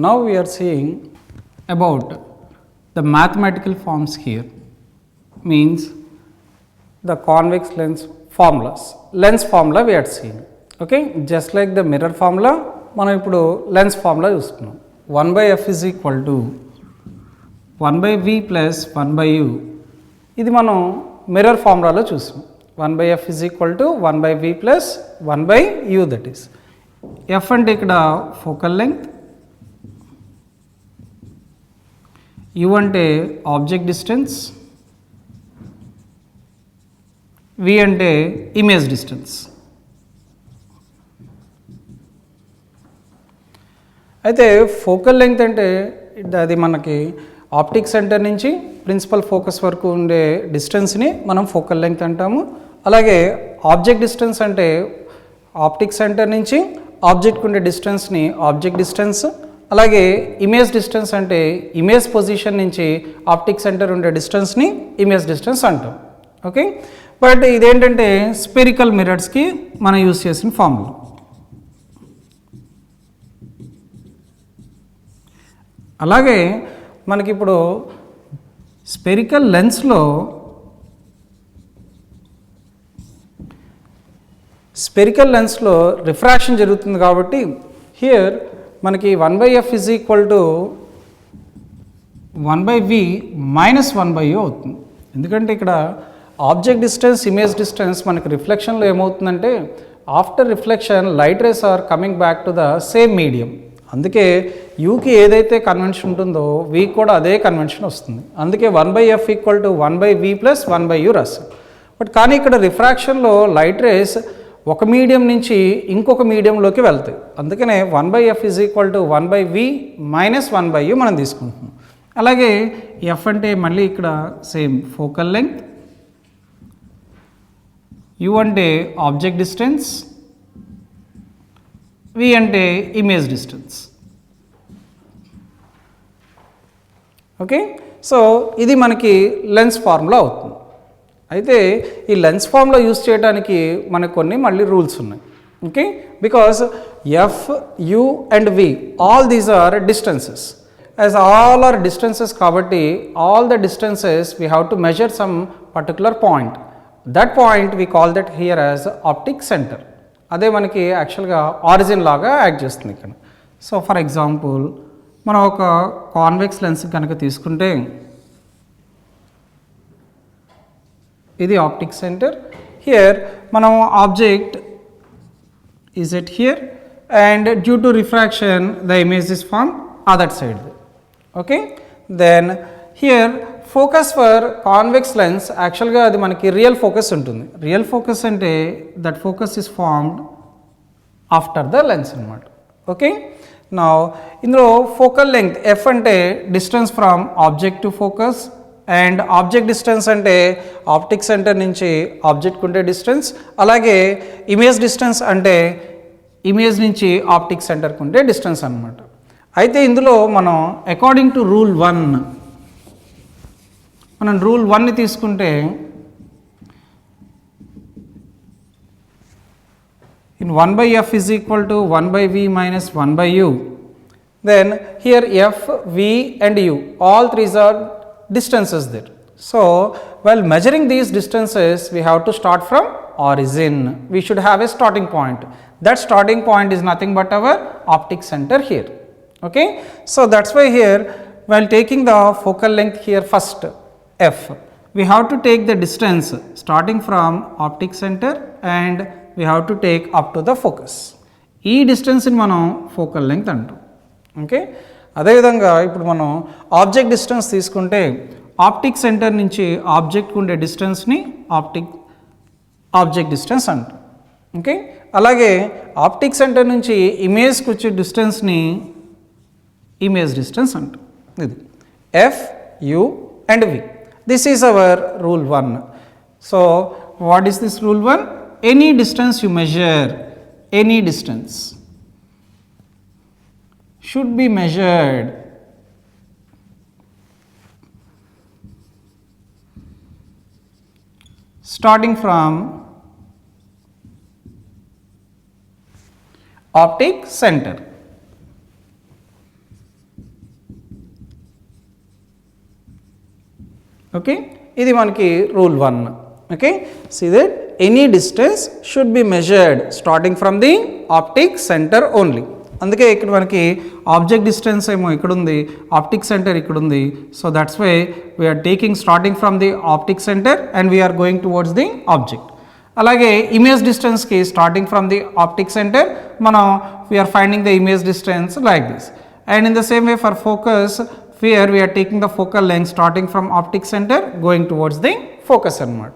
Now we are seeing about the mathematical forms here, means the convex lens formulas. Lens formula we are seeing. Okay, just like the mirror formula, మనం ఇప్పుడు lens formula చూస్తున్నాం. 1/f is equal to 1/v plus 1/u. ఇది మనం mirror ఫార్ములాలో చూసాం. 1/f is equal to 1/v plus 1/u, that is. f అంటే ఇక్కడ focal length, u అంటే object distance, v అంటే ఇమేజ్ డిస్టెన్స్. అయితే ఫోకల్ లెంగ్త్ అంటే అది మనకి ఆప్టిక్ సెంటర్ నుంచి ప్రిన్సిపల్ ఫోకస్ వరకు ఉండే డిస్టెన్స్ని మనం ఫోకల్ లెంగ్త్ అంటాము. అలాగే ఆబ్జెక్ట్ డిస్టెన్స్ అంటే ఆప్టిక్ సెంటర్ నుంచి ఆబ్జెక్ట్కి ఉండే డిస్టెన్స్ని ఆబ్జెక్ట్ డిస్టెన్స్. అలాగే ఇమేజ్ డిస్టెన్స్ అంటే ఇమేజ్ పొజిషన్ నుంచి ఆప్టిక్ సెంటర్ ఉండే డిస్టెన్స్ని ఇమేజ్ డిస్టెన్స్ అంటాం. ఓకే, బట్ ఇదేంటంటే స్పెరికల్ మిర్రర్స్కి మనం యూజ్ చేసిన ఫార్ములా. అలాగే మనకి ఇప్పుడు స్పెరికల్ లెన్స్లో రిఫ్రాక్షన్ జరుగుతుంది కాబట్టి హియర్ మనకి 1/f is equal to 1/v minus 1/u అవుతుంది. ఎందుకంటే ఇక్కడ ఆబ్జెక్ట్ డిస్టెన్స్, ఇమేజ్ డిస్టెన్స్ మనకి రిఫ్లెక్షన్లో ఏమవుతుందంటే after reflection light rays are coming back to the same medium. అందుకే యూకి ఏదైతే కన్వెన్షన్ ఉంటుందో వీకి కూడా అదే కన్వెన్షన్ వస్తుంది. అందుకే 1/f equal to 1/v plus 1/u రాస్తాం. బట్ కానీ ఇక్కడ రిఫ్రాక్షన్లో లైట్ రేస్ ఒక మీడియం నుంచి ఇంకొక మీడియంలోకి వెళ్తాయి. అందుకనే 1/f is equal to 1/v minus 1/u మనం తీసుకుంటున్నాం. అలాగే f అంటే మళ్ళీ ఇక్కడ సేమ్ ఫోకల్ లెంగ్త్, u అంటే ఆబ్జెక్ట్ డిస్టెన్స్, v అంటే ఇమేజ్ డిస్టెన్స్. ఓకే, సో ఇది మనకి లెన్స్ ఫార్ములా అవుతుంది. అయితే ఈ లెన్స్ ఫార్ములా యూజ్ చేయడానికి మనకు కొన్ని మళ్ళీ రూల్స్ ఉన్నాయి. Okay, because f, u and v all these are distances. As all are distances కాబట్టి all the distances we have to measure some particular point. That point we call that here as optic centre. అదే మనకి యాక్చువల్గా origin లాగా act చేస్తుంది ఇక్కడ. So for example మనం ఒక convex lens కనుక తీసుకుంటే ఇది ఆప్టిక్ సెంటర్. హియర్ మనం object is at here and due to refraction the image is from other side. Okay, then here focus for convex lens యాక్చువల్గా అది మనకి రియల్ ఫోకస్ ఉంటుంది. రియల్ ఫోకస్ అంటే that focus is formed after the lens అనమాట. Okay, నా ఇందులో focal length f అంటే distance from object to focus and object distance అంటే ఆప్టిక్ సెంటర్ నుంచి ఆబ్జెక్ట్కి ఉండే డిస్టెన్స్. అలాగే ఇమేజ్ డిస్టెన్స్ అంటే ఇమేజ్ నుంచి ఆప్టిక్ సెంటర్కి ఉండే డిస్టెన్స్ అనమాట. అయితే ఇందులో మనం అకార్డింగ్ టు రూల్ 1 మనం రూల్ 1ని తీసుకుంటే in 1/f is equal to 1/v minus 1/u, then here f, v and u all three are distances there. So while measuring these distances we have to start from origin. We should have a starting point. That starting point is nothing but our optic center here. Okay, so that's why here while taking the focal length here first f, we have to take the distance starting from optic center and we have to take up to the focus. ఈ డిస్టెన్స్ని మనం focal length అంటాం. Okay, అదేవిధంగా ఇప్పుడు మనం object distance తీసుకుంటే optic centre నుంచి ఆబ్జెక్ట్కి ఉండే డిస్టెన్స్ని ఆబ్జెక్ట్ డిస్టెన్స్ అంటాం. ఓకే, అలాగే ఆప్టిక్ సెంటర్ నుంచి ఇమేజ్కి వచ్చే డిస్టెన్స్ని ఇమేజ్ డిస్టెన్స్ అంటాం. ఇది f, u and v. This is our rule 1. So what is this rule 1? Any distance you measure, any distance should be measured starting from optic center. Okay, ఇది మనకి rule 1. Okay, see that any distance should be measured starting from the optic centre only. అందుకే ఇక్కడ మనకి object distance ఏమో ఇక్కడ ఉంది, optic centre ఇక్కడ ఉంది. So that's why we're taking starting from the optic centre and we're going towards the object. అలాగే image డిస్టెన్స్కి starting from the optic centre మనం we're finding the image distance like this. And in the same way for focus here we are taking the focal length starting from optic center going towards the focus అన్నమాట.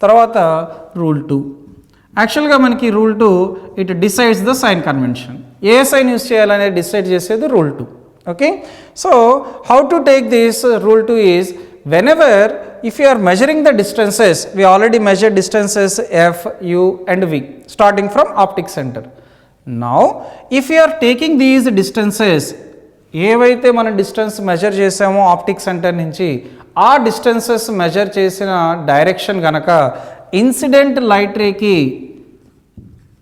తర్వాత rule 2. యాక్చువల్గా మనకి rule 2 it decides the sign convention. ఏ sign use చేయాలనేది decide చేసేది rule 2. Okay, so how to take this rule 2 is whenever if you are measuring the distances, we already measured distances f, u and v starting from optic center. Now if you are taking these distances, ఏవైతే మనం distance measure చేసామో optic centre నుంచి ఆ distances measure చేసిన direction కనుక incident light రేకి,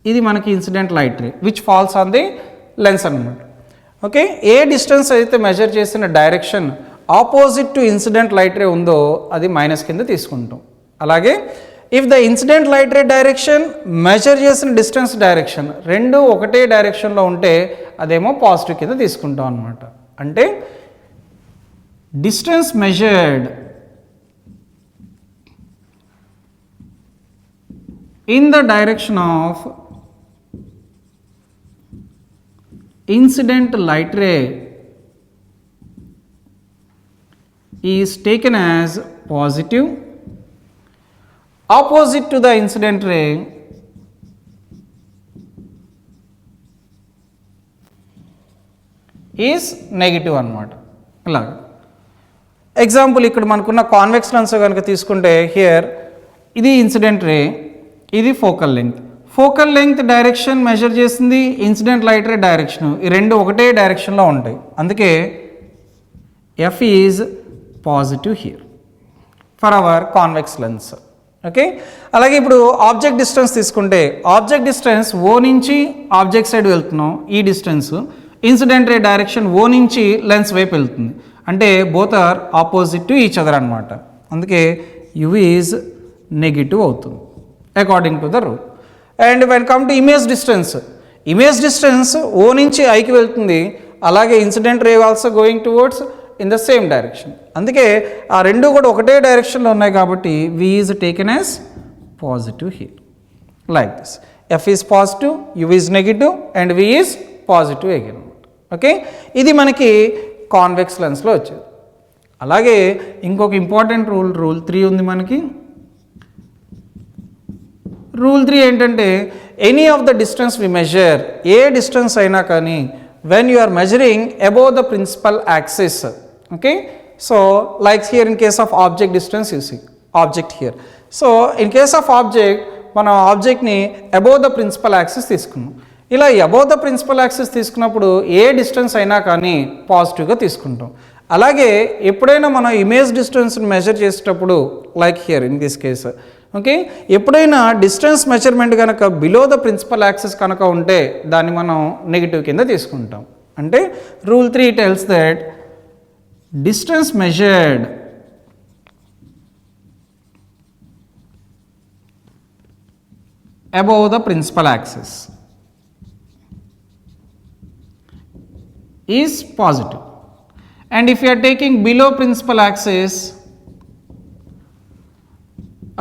ఇది మనకి incident light ray which falls on the lens అన్నమాట. ఓకే, ఏ డిస్టెన్స్ అయితే మెజర్ చేసిన direction opposite to incident light ray ఉందో అది మైనస్ కింద తీసుకుంటాం. అలాగే if the incident light ray direction measure చేసిన డిస్టెన్స్ డైరెక్షన్ రెండు ఒకటే డైరెక్షన్లో ఉంటే అదేమో పాజిటివ్ కింద తీసుకుంటాం అనమాట. అంటే distance measured in the direction of incident light ray is taken as positive, opposite to the incident ray is negative అన్నమాట. అలాగే ఎగ్జాంపుల్ ఇక్కడ మనకున్న కాన్వెక్స్ లెన్స్ కనుక తీసుకుంటే హియర్ ఇది ఇన్సిడెంట్ రే, ఇది focal length. Focal length direction measure చేసింది incident light ray direction, ఈ రెండు ఒకటే డైరెక్షన్లో ఉంటాయి. అందుకే F is positive here for our convex lens. Okay, అలాగే ఇప్పుడు ఆబ్జెక్ట్ డిస్టెన్స్ తీసుకుంటే ఆబ్జెక్ట్ డిస్టెన్స్ ఓ నుంచి ఆబ్జెక్ట్ సైడ్ వెళ్తున్నాం, ఈ distance incident ray direction O నుంచి లెన్స్ వైపు వెళ్తుంది. అంటే both are opposite to each other అనమాట. అందుకే యు ఈజ్ నెగిటివ్ అవుతుంది according to the rule. And when come to image distance O నుంచి ఐకి వెళ్తుంది, అలాగే incident ray also going towards in the same direction. అందుకే ఆ రెండు కూడా ఒకటే డైరెక్షన్లో ఉన్నాయి కాబట్టి v is taken as positive here like this. f is positive, u is negative and v is positive again. Okay, ఇది మనకి కాన్వెక్స్ లెన్స్లో వచ్చేది. అలాగే ఇంకొక ఇంపార్టెంట్ రూల్ 3 ఉంది మనకి. రూల్ 3 ఏంటంటే any of the distance we measure, ఏ డిస్టెన్స్ అయినా కానీ when you are measuring above the principal axis. Okay, so like here in case of object distance you see object here. So in case of object మనం ఆబ్జెక్ట్ని above the principal axis తీసుకున్నాం. ఇలా above the principal axis తీసుకున్నప్పుడు ఏ డిస్టెన్స్ అయినా కానీ పాజిటివ్గా తీసుకుంటాం. అలాగే ఎప్పుడైనా మనం ఇమేజ్ డిస్టెన్స్ని మెజర్ చేసేటప్పుడు like here in this case, okay, ఎప్పుడైనా డిస్టెన్స్ మెజర్మెంట్ కనుక బిలో ద ప్రిన్సిపల్ యాక్సిస్ కనుక ఉంటే దాన్ని మనం నెగిటివ్ కింద తీసుకుంటాం. అంటే rule 3 tells that distance measured above the principal axis is positive, and if you are taking below principal axis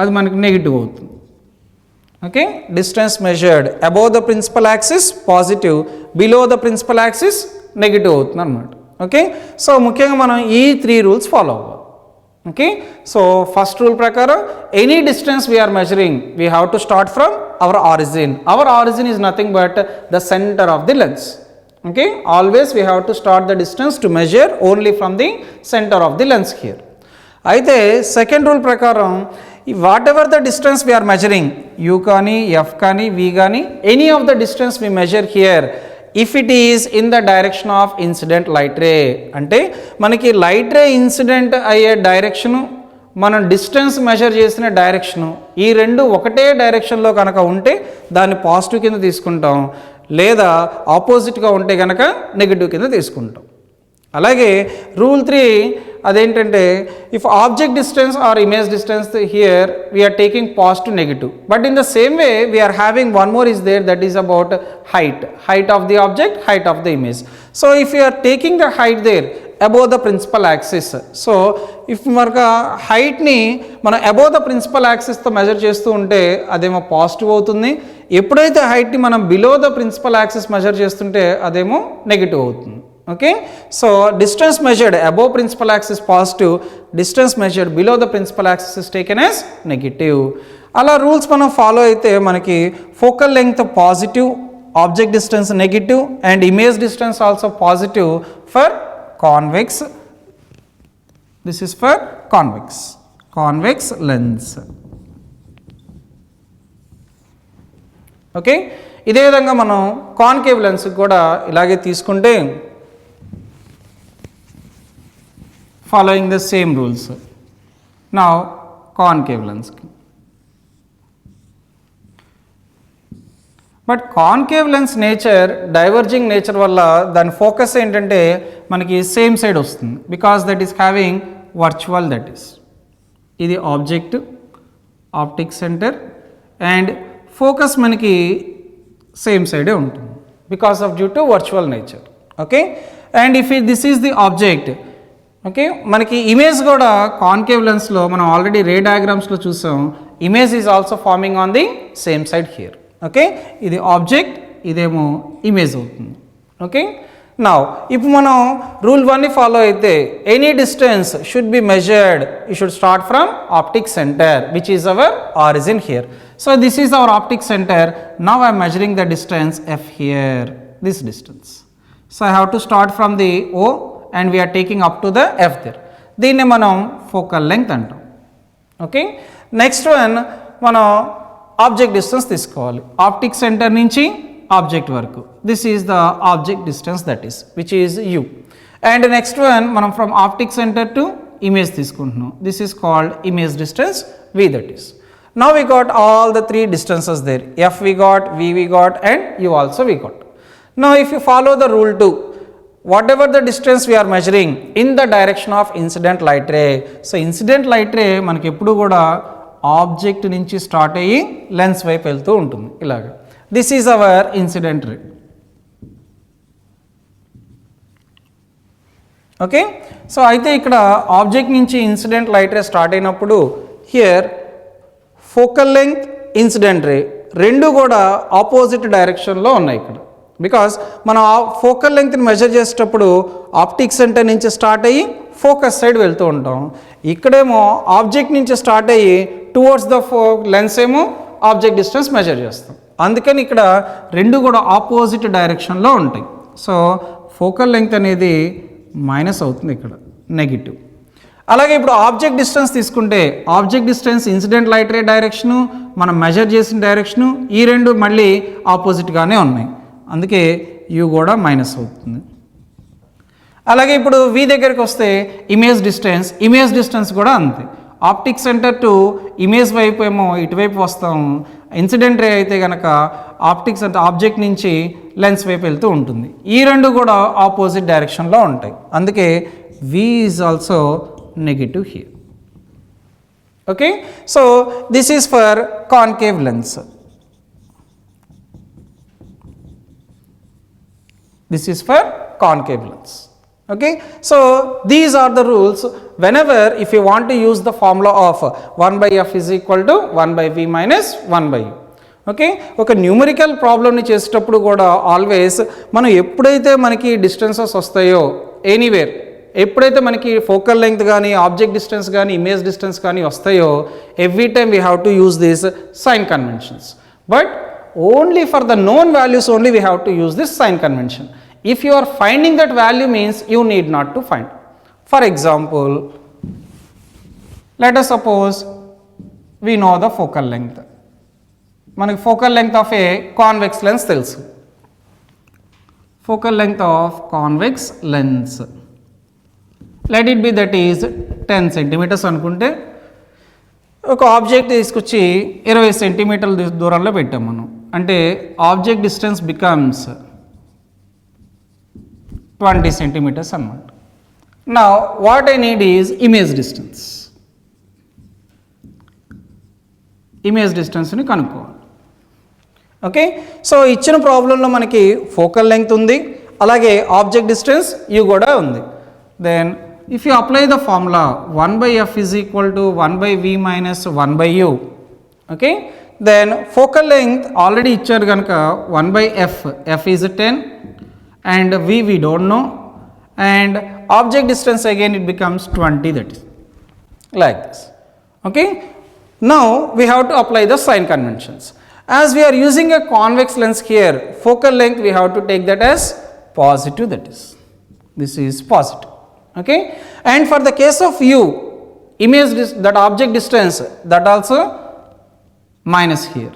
అది మనకి నెగిటివ్ అవుతుంది. Okay, distance measured above the principal axis positive, below the principal axis negative అవుతుంది అనమాట. Okay, so ముఖ్యంగా మనం ఈ 3 rules follow అవ్వాలి. Okay, so first rule ప్రకారం any distance we are measuring we have to start from our origin. Our origin is nothing but the centre of the lens. Okay, always we have to start the distance to measure only from the centre of the lens here. అయితే second rule ప్రకారం whatever the distance we are measuring, U కానీ F కానీ V కానీ any of the distance we measure here if it is in the direction of incident light ray, అంటే మనకి light ray incident అయ్యే direction మనం distance measure చేసిన direction ఈ రెండు ఒకటే డైరెక్షన్లో కనుక ఉంటే దాన్ని పాజిటివ్ కింద తీసుకుంటాం, లేదా ఆపోజిట్గా ఉంటే కనుక నెగిటివ్ కింద తీసుకుంటాం. అలాగే రూల్ 3 అదేంటంటే if object distance or image distance here we are taking positive negative, but in the same way we are having one more is there that is about height of the object, height of the image. So if you are taking the height there above the principal axis, so if మనకు హైట్ని మనం above the principal axis తో measure చేస్తూ ఉంటే అదేమో positive అవుతుంది, ఎప్పుడైతే హైట్ని మనం below the principal axis measure చేస్తుంటే అదేమో నెగిటివ్ అవుతుంది. Okay, so distance measured above principal axis positive, distance measured below the principal axis is taken as negative. అలా రూల్స్ మనం ఫాలో అయితే మనకి focal length positive, object distance negative and image distance also positive for convex. This is for convex lens. Okay, ఇదే విధంగా మనం concave lens కూడా ఇలాగే తీసుకుంటే following the same rules. Now concave lens, but concave lens nature diverging nature వల్ల దాని focus ఏంటంటే మనకి సేమ్ సైడ్ వస్తుంది, because that is having virtual, that is ఇది object optic centre and focus మనకి సేమ్ సైడే ఉంటుంది because of due to virtual nature. Okay, and if this is the object, okay, మనకి ఇమేజ్ కూడా concave లెన్స్లో మనం already ray డయాగ్రామ్స్లో చూసాం, image is also forming on the same side here. Okay, ఇది ఆబ్జెక్ట్, ఇదేమో ఇమేజ్ అవుతుంది. ఓకే, నౌ ఇప్పుడు మనం రూల్ 1ని ఫాలో అయితే any distance should be measured, you should start from optic centre which is our origin here. So this is our optic centre. Now I'm measuring the distance f here, this distance. So I have to start from the O and we are taking up to the f there. దీన్ని మనం focal length అంటాం. Okay, next one మనం object distance తీసుకోవాలి optic centre నుంచి object వరకు. This is the object distance that is which is u. And next one మనం from optic centre to image తీసుకుంటున్నాం. This is called image distance v, that is. Now we got all the 3 distances there, f we got, v we got and u also we got. Now if you follow the rule 2, whatever the distance we are measuring in the direction of incident light ray, so incident light ray మనకి ఎప్పుడు కూడా object నుంచి start అయ్యి lens వైపు వెళ్తూ ఉంటుంది ఇలాగా. This is our incident ray. Okay, so అయితే ఇక్కడ ఆబ్జెక్ట్ నుంచి ఇన్సిడెంట్ లైట్ రే స్టార్ట్ అయినప్పుడు here focal length, incident ray రెండు కూడా ఆపోజిట్ డైరెక్షన్లో ఉన్నాయి ఇక్కడ. బికాస్ మనం ఫోకల్ లెంగ్త్ని మెజర్ చేసేటప్పుడు ఆప్టిక్ సెంటర్ నుంచి స్టార్ట్ అయ్యి ఫోకస్ సైడ్ వెళ్తూ ఉంటాం, ఇక్కడేమో ఆబ్జెక్ట్ నుంచి స్టార్ట్ అయ్యి టువర్డ్స్ ద లెన్స్ ఏమో ఆబ్జెక్ట్ డిస్టెన్స్ మెజర్ చేస్తాం. అందుకని ఇక్కడ రెండు కూడా ఆపోజిట్ డైరెక్షన్లో ఉంటాయి. సో ఫోకల్ లెంగ్త్ అనేది మైనస్ అవుతుంది ఇక్కడ, నెగిటివ్. అలాగే ఇప్పుడు ఆబ్జెక్ట్ డిస్టెన్స్ తీసుకుంటే ఆబ్జెక్ట్ డిస్టెన్స్ ఇన్సిడెంట్ లైట్ రే డైరెక్షను, మనం మెజర్ చేసిన డైరెక్షను, ఈ రెండు మళ్ళీ ఆపోజిట్గానే ఉన్నాయి, అందుకే u కూడా మైనస్ అవుతుంది. అలాగే ఇప్పుడు v దగ్గరికి వస్తే ఇమేజ్ డిస్టెన్స్ కూడా అంతే. ఆప్టిక్ సెంటర్ టు ఇమేజ్ వైపు ఏమో ఇటువైపు వస్తాము, ఇన్సిడెంట్ రే అయితే కనుక ఆప్టిక్ సెంటర్ ఆబ్జెక్ట్ నుంచి లెన్స్ వైపు వెళ్తూ ఉంటుంది. ఈ రెండు కూడా ఆపోజిట్ డైరెక్షన్లో ఉంటాయి, అందుకే v is also negative here. Okay, so this is for concave lens. This is for concave lens. Okay, so these are the rules whenever if you want to use the formula of 1 by f is equal to 1 by v minus 1 by u. Okay, ఒక numerical ప్రాబ్లమ్ని చేసేటప్పుడు కూడా always మనం ఎప్పుడైతే మనకి distances వస్తాయో anywhere, ఎప్పుడైతే మనకి ఫోకల్ లెంగ్త్ కానీ ఆబ్జెక్ట్ డిస్టెన్స్ కానీ ఇమేజ్ డిస్టెన్స్ కానీ వస్తాయో every time we have to use this sign conventions. But only for the known values only we have to use this sign convention. If you are finding that value means you need not to find. For example, let us suppose we know the focal length. మనకి focal length of a convex lens తెలుసు. Focal length of convex lens, let it be that is 10 centimeters అనుకుంటే ఒక object తీసుకొచ్చి 20 సెంటీమీటర్ల దూరంలో పెట్టాం మనం, అంటే ఆబ్జెక్ట్ డిస్టెన్స్ బికమ్స్ 20 సెంటీమీటర్స్ అన్నమాట. Now what I need is image distance. Image distance ni kanukoవాలి. ఓకే, సో ఇచ్చిన ప్రాబ్లంలో మనకి ఫోకల్ లెంగ్త్ ఉంది, అలాగే ఆబ్జెక్ట్ డిస్టెన్స్ యూ కూడా ఉంది. Then if you apply the formula 1/f is equal to 1/v minus 1/u. Okay, then focal length already ఇచ్చారు కనుక 1/f, f is 10 and v we don't know, and object distance again it becomes 20, that is like this. Okay, now we have to apply the sign conventions. As we are using a convex lens here, focal length we have to take that as positive, that is this is positive. Okay, and for the case of u, image that object distance, that also minus here.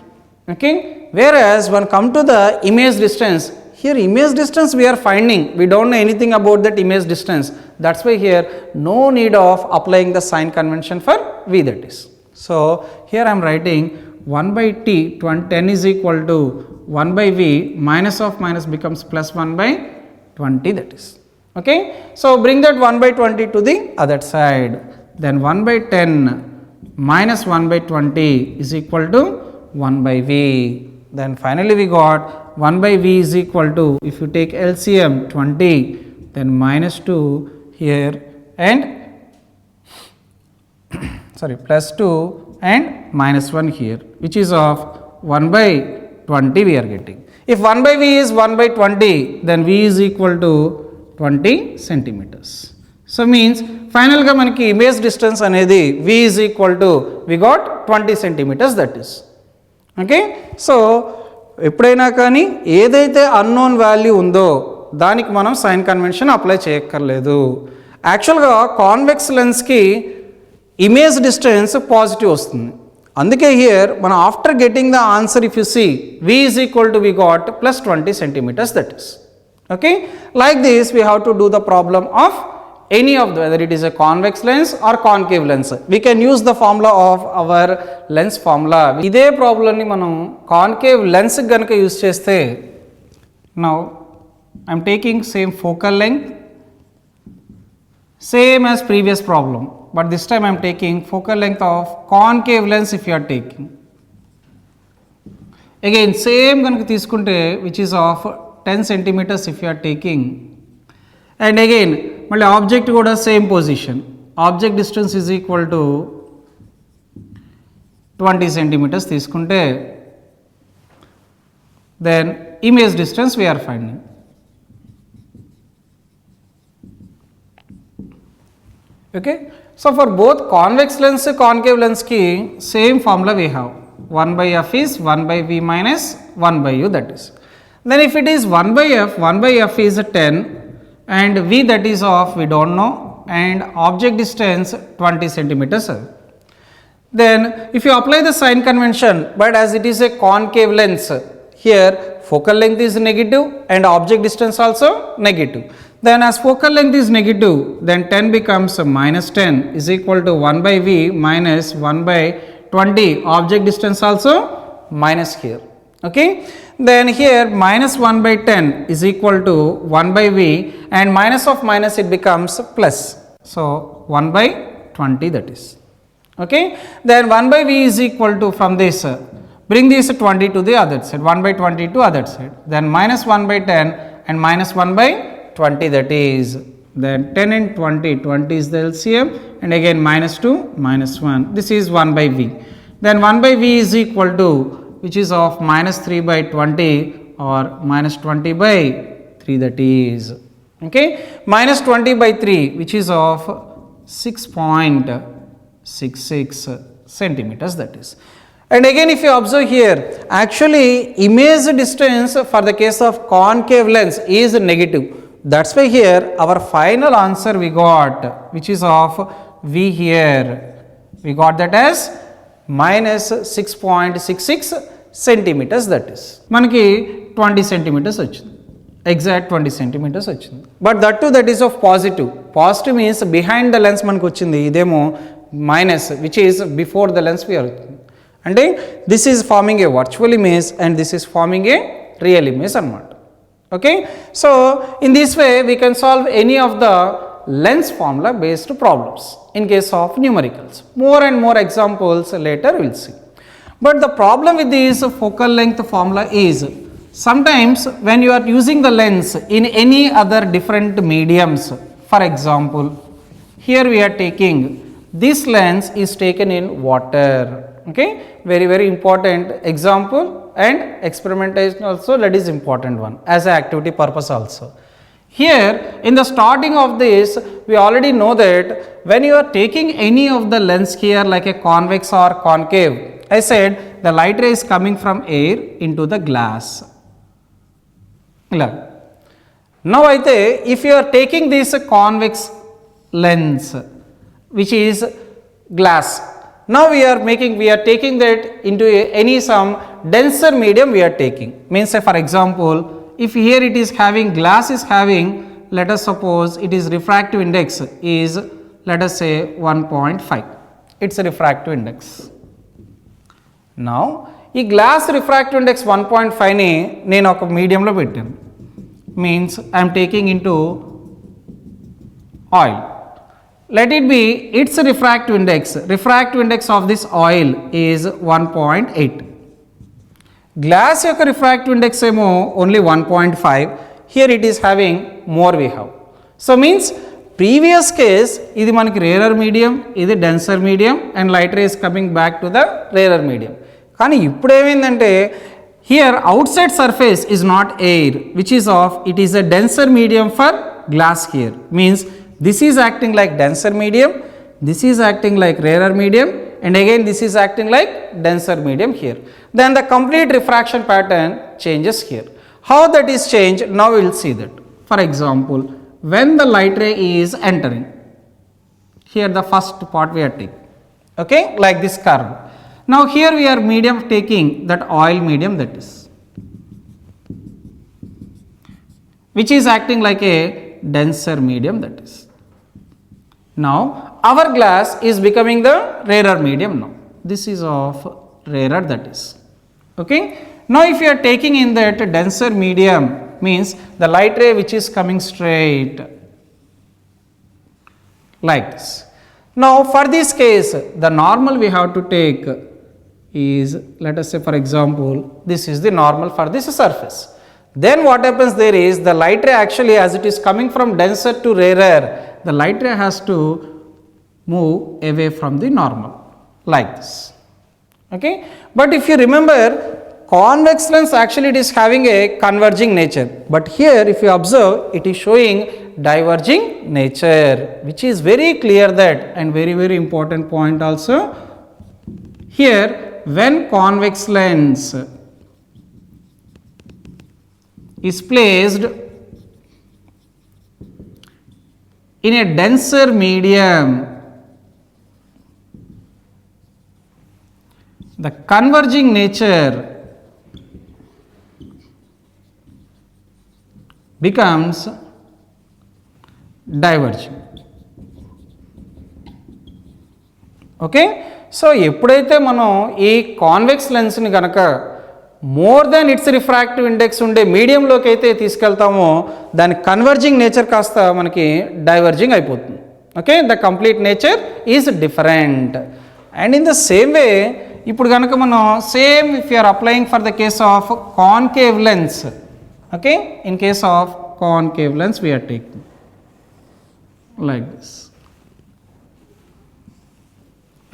Okay, whereas when come to the image distance, here image distance we are finding, we don't know anything about that image distance, that's why here no need of applying the sign convention for v, that is. So here I am writing 1/t 10 is equal to 1/v, minus of minus becomes plus 1/20, that is. Okay, so bring that 1/20 to the other side, then 1/10 minus 1/20 is equal to 1/v. Then finally we got 1/v is equal to, if you take LCM 20, then minus 2 here and sorry plus 2 and minus 1 here, which is of 1/20 we are getting. If 1/v is 1/20, then v is equal to 20 centimeters. So means final ga manaki image distance anedi v is equal to, we got 20 centimeters, that is. Okay, so ఎప్పుడైనా కానీ ఏదైతే unknown value ఉందో దానికి మనం sign convention apply చేయక్కర్లేదు. యాక్చువల్గా convex లెన్స్కి image distance positive వస్తుంది, అందుకే హియర్ మనం after getting the answer if you see v is equal to, we got plus 20 centimeters, that is. Okay, like this we have to do the problem of any of the, whether it is a convex lens or concave lens, we can use the formula of our lens formula. ఇదే problem ని మనం concave lens గనుక use చేస్తే, now I am taking same focal length, same as previous problem, but this time I am taking focal length of concave lens. If you are taking again same గనుక తీసుకుంటే, which is of 10 centimeters if you are taking, and again మళ్ళీ object కూడా same position, object distance is equal to 20 centimeters తీసుకుంటే, then image distance we're finding. Okay, so for both convex lens concave లెన్స్కి same formula we have, 1/f is 1/v minus 1/u, that is. Then if it is 1/f is 10 and v that is of we don't know, and object distance 20 centimeters. Then if you apply the sign convention, but as it is a concave lens, here focal length is negative and object distance also negative. Then as focal length is negative, then 10 becomes minus 10 is equal to 1/v minus 1/20, object distance also minus here. Okay, then here minus 1/10 is equal to 1/v, and minus of minus it becomes plus, so 1/20, that is. Okay, then 1/v is equal to, from this bring this 20 to the other side, 1/20 to other side, then minus 1/10 and minus 1/20, that is. Then 10 and 20 is the LCM, and again minus 2 minus 1, this is 1/v. Then 1/v is equal to, which is of minus 3/20 or minus 20/3, that is. Okay, minus 20/3, which is of 6.66 centimeters, that is. And again if you observe here, actually image distance for the case of concave lens is negative, that's why here our final answer we got, which is of v here, we got that as minus 6.66 centimeters, that is. మనకి 20 centimeters వచ్చింది, exact 20 centimeters వచ్చింది, but that too that is of positive. Positive means behind the lens మనకు వచ్చింది, ఇదేమో minus, which is before the lens we are, అంటే this is forming a virtual image and this is forming a real image అన్నమాట. Okay, so in this way we can solve any of the lens formula based problems in case of numericals. More and more examples later we will see. But the problem with this focal length formula is sometimes when you are using the lens in any other different mediums, for example, here we are taking this lens is taken in water, okay, very important example, and experimentation also, that is important one as an activity purpose also. Here in the starting of this, we already know that when you are taking any of the lens here like a convex or concave, I said the light ray is coming from air into the glass. Now if you are taking this convex lens which is glass, now we are taking that into any some denser medium we are taking. Means say for example, if here it is having glass is having, let us suppose it is refractive index is, let us say 1.5, it's a refractive index. Now ఈ glass refractive index 1.5 ని నేను ఒక medium లో పెట్టాను. Means I am taking into oil. Let it be its refractive index of this oil is 1.8. Glass యొక్క refractive index ఏమో only 1.5, here it is having more we have. So means previous case ఇది మనకి rarer medium, ఇది denser medium and light ray is coming back to the rarer medium. కానీ ఇప్పుడు ఏమైందంటే here outside surface is not air which is of, it is a denser medium for glass here. Means this is acting like denser medium, this is acting like rarer medium, and again this is acting like denser medium here. Then the complete refraction pattern changes here. How that is changed? Now we will see that. For example, when the light ray is entering, here the first part we are taking, okay, like this curve. Now here we are medium taking that oil medium, that is, which is acting like a denser medium, that is. Now our glass is becoming the rarer medium now. This is of rarer, that is. Okay. Now if you are taking in that denser medium, means the light ray which is coming straight like this. Now for this case, the normal we have to take is, let us say for example, this is the normal for this surface. Then what happens there is the light ray actually, as it is coming from denser to rarer, the light ray has to move away from the normal like this. Okay. But if you remember, convex lens actually it is having a converging nature, but here if you observe, it is showing diverging nature, which is very clear that, and very important point also. Here when convex lens is placed in a denser medium, the converging nature becomes diverging. Okay. So ఎప్పుడైతే మనం ఈ convex లెన్స్ని కనుక more than it's refractive index ఉండే మీడియంలోకి అయితే తీసుకెళ్తామో దాని converging nature కాస్త మనకి diverging అయిపోతుంది. Okay, the complete nature is different. And in the same way ఇప్పుడు కనుక మనం same if you are applying for the case of concave lens, okay, in case of concave lens we are taking like this.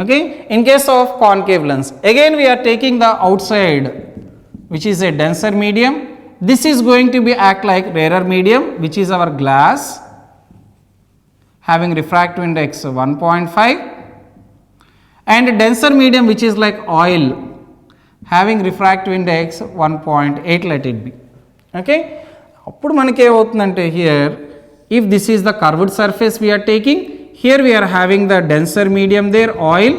Okay, in case of concave lens, again we are taking the outside which is a denser medium. This is going to be act like rarer medium, which is our glass having refractive index 1.5, and denser medium which is like oil having refractive index 1.8, let it be. Okay, appudu manaki em avutundante here, if this is the curved surface we are taking, here we are having the denser medium there, oil,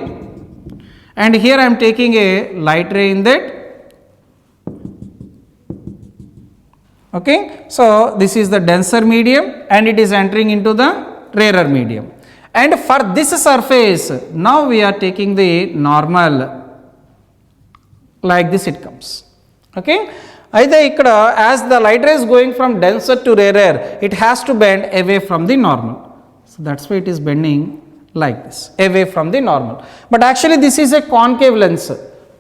and here I am taking a light ray in that. Okay, so this is the denser medium and it is entering into the rarer medium, and for this surface now we are taking the normal, like this it comes. Okay, either ikkada as the light ray is going from denser to rarer, it has to bend away from the normal. So that's why it is bending like this, away from the normal. But actually this is a concave lens.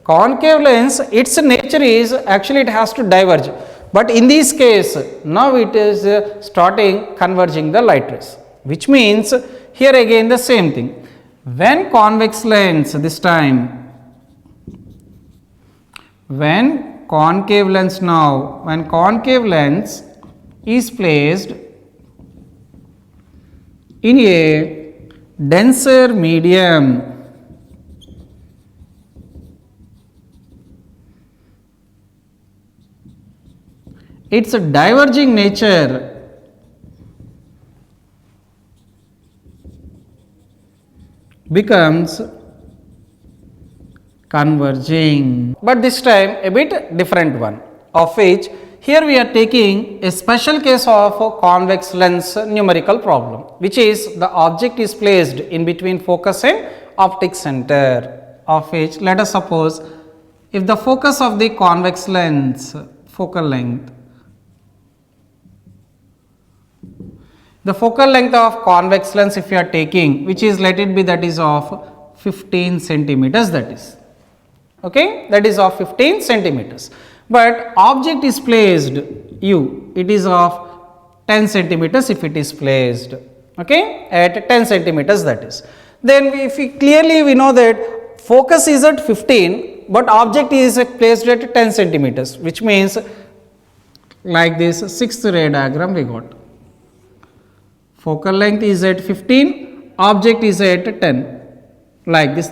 Concave lens, its nature is actually it has to diverge. But in this case, now it is starting converging the light rays, which means here again the same thing. When convex lens, this time, when concave lens now, when concave lens is placed in a denser medium, its diverging nature becomes converging, but this time a bit different one, of which here we are taking a special case of a convex lens numerical problem, which is the object is placed in between focus and optic center, of which let us suppose if the focus of the convex lens focal length, the focal length of convex lens if you are taking, which is let it be that is of 15 centimeters, that is okay, that is of 15 centimeters, but object is placed u, it is of 10 centimeters if it is placed okay at 10 centimeters, that is. Then if we clearly we know that focus is at 15, but object is placed at 10 centimeters, which means like this sixth ray diagram we got. Focal length is at 15, object is at 10, like this.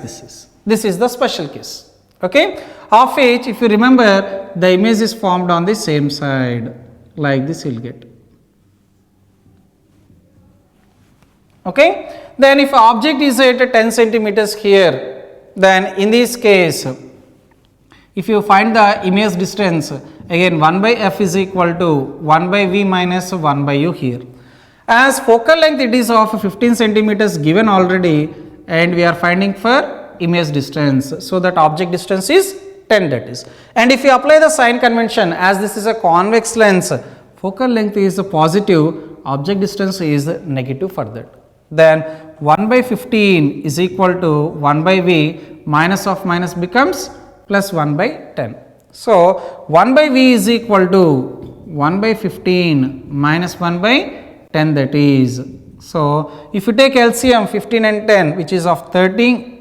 This is the special case, okay, of which if you remember the image is formed on the same side, like this you will get, okay. Then if object is at 10 centimeters here, then in this case if you find the image distance, again 1 by f is equal to 1 by v minus 1 by u here. As focal length it is of 15 centimeters given already, and we are finding for image distance, so that object distance is 10, that is. And if you apply the sign convention, as this is a convex lens, focal length is positive, object distance is negative for that. Then 1 by 15 is equal to 1 by v, minus of minus becomes plus 1 by 10. So 1 by v is equal to 1 by 15 minus 1 by 10, that is. So if you take LCM 15 and 10, which is of 30,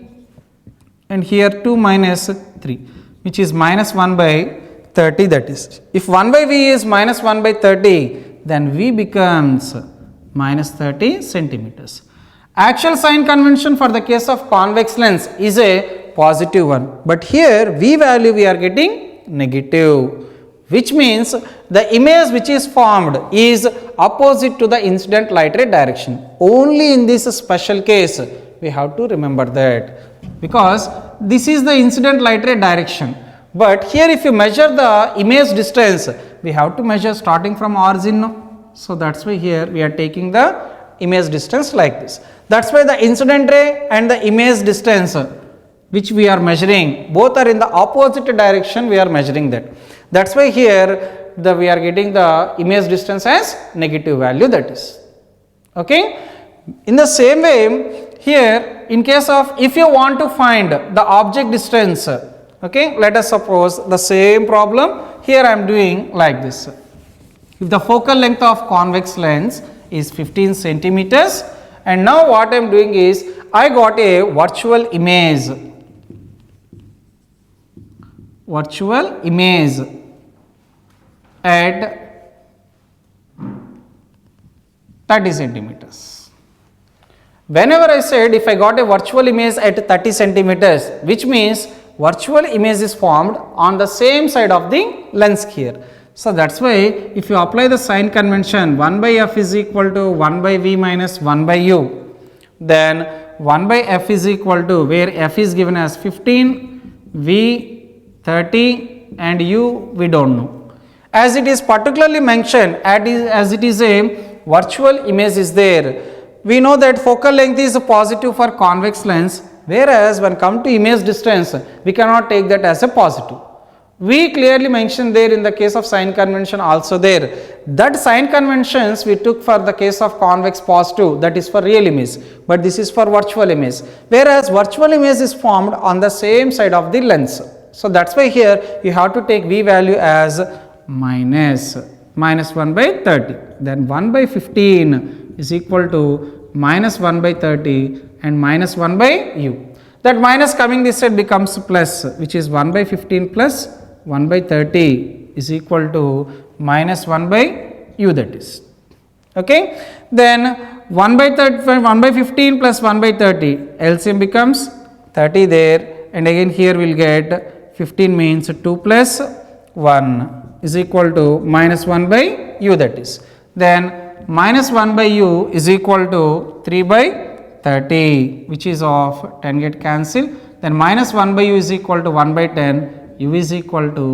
and here 2 minus 3, which is minus 1 by 30, that is. If 1 by v is minus 1 by 30, then v becomes minus 30 centimeters. Actual sign convention for the case of convex lens is a positive one, but here v value we are getting negative, which means the image which is formed is opposite to the incident light ray direction. Only in this special case we have to remember that, because this is the incident light ray direction, but here if you measure the image distance, we have to measure starting from origin. No? So that is why here we are taking the image distance like this. That is why the incident ray and the image distance which we are measuring, both are in the opposite direction, we are measuring that. That is why here we are getting the image distance as negative value, that is. Okay. In the same way, here in case of if you want to find the object distance, okay, let us suppose the same problem, here I am doing like this. If the focal length of convex lens is 15 centimeters, and now what I am doing is I got a virtual image at 30 centimeters. Whenever I said if I got a virtual image at 30 centimeters, which means virtual image is formed on the same side of the lens here. So that is why if you apply the sign convention 1 by f is equal to 1 by v minus 1 by u, then 1 by f is equal to, where f is given as 15, v 30 and u we do not know. As it is particularly mentioned as it is a virtual image is there, we know that focal length is positive for convex lens, whereas when come to image distance we cannot take that as a positive. We clearly mentioned there in the case of sign convention also there, that sign conventions we took for the case of convex positive, that is for real image, but this is for virtual image, whereas virtual image is formed on the same side of the lens. So that's why here you have to take V value as minus 1 by 30, then 1 by 15 is equal to minus 1 by 30 and minus 1 by u. That minus coming this side becomes plus, which is 1 by 15 plus 1 by 30 is equal to minus 1 by u, that is. Okay. Then 1 by 15 plus 1 by 30, LCM becomes 30 there, and again here we will get 15 means 2 plus 1 is equal to minus 1 by u, that is. Then minus 1 by u is equal to 3 by 30, which is of 10 get cancelled. Then minus 1 by u is equal to 1 by 10, u is equal to,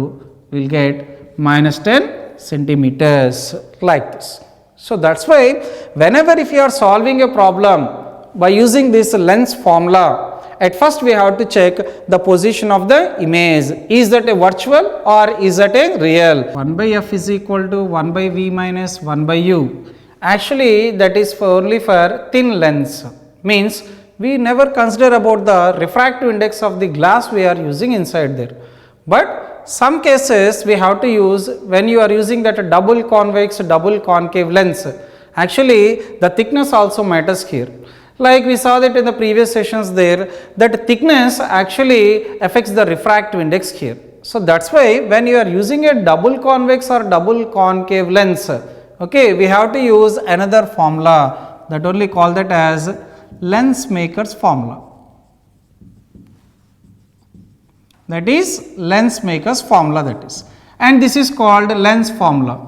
we will get minus 10 centimeters, like this. So that's why whenever if you are solving a problem by using this lens formula, at first we have to check the position of the image. Is that a virtual or is that a real? 1 by f is equal to 1 by v minus 1 by u. Actually that is only for thin lens, means we never consider about the refractive index of the glass we are using inside there. But some cases we have to use when you are using that double convex, double concave lens. Actually the thickness also matters here. Like we saw that in the previous sessions there, that thickness actually affects the refractive index here. So that's why when you are using a double convex or double concave lens, okay, we have to use another formula, that only call that as lens maker's formula. That is lens maker's formula, that is, and this is called lens formula,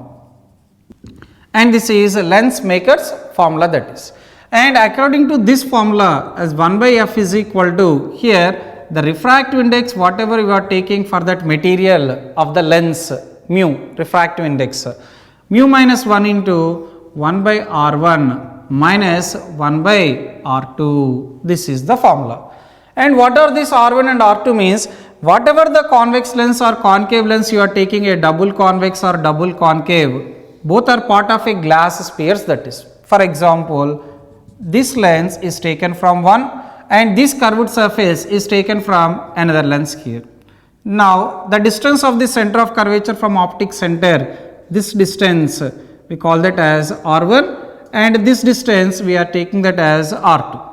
and this is lens maker's formula, that is. And according to this formula, as 1 by f is equal to, here the refractive index whatever you are taking for that material of the lens, mu refractive index, mu minus 1 into 1 by r1 minus 1 by r2, this is the formula. And what are this r1 and r2 means? Whatever the convex lens or concave lens you are taking, a double convex or double concave, both are part of a glass spheres, that is. For example, this lens is taken from one and this curved surface is taken from another lens here. Now the distance of the center of curvature from optic center, this distance we call that as r1, and this distance we are taking that as r2,